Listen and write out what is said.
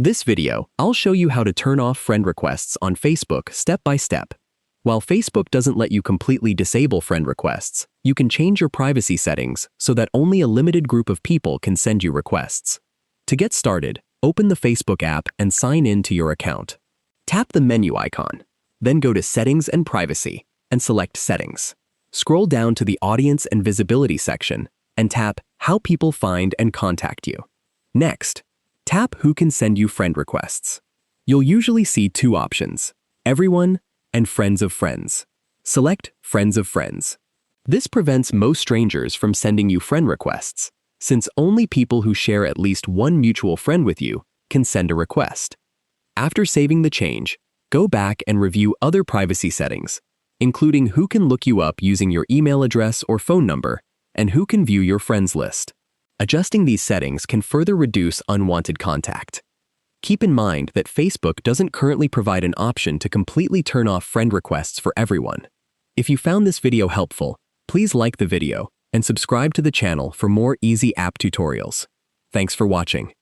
This video, I'll show you how to turn off friend requests on Facebook step by step. While Facebook doesn't let you completely disable friend requests, you can change your privacy settings so that only a limited group of people can send you requests. To get started, open the Facebook app and sign in to your account. Tap the menu icon, then go to Settings and Privacy and select Settings. Scroll down to the Audience and Visibility section and tap How People Find and Contact You. Next, tap Who Can Send You Friend Requests. You'll usually see two options, Everyone and Friends of Friends. Select Friends of Friends. This prevents most strangers from sending you friend requests, since only people who share at least one mutual friend with you can send a request. After saving the change, go back and review other privacy settings, including who can look you up using your email address or phone number, and who can view your friends list. Adjusting these settings can further reduce unwanted contact. Keep in mind that Facebook doesn't currently provide an option to completely turn off friend requests for everyone. If you found this video helpful, please like the video and subscribe to the channel for more easy app tutorials. Thanks for watching.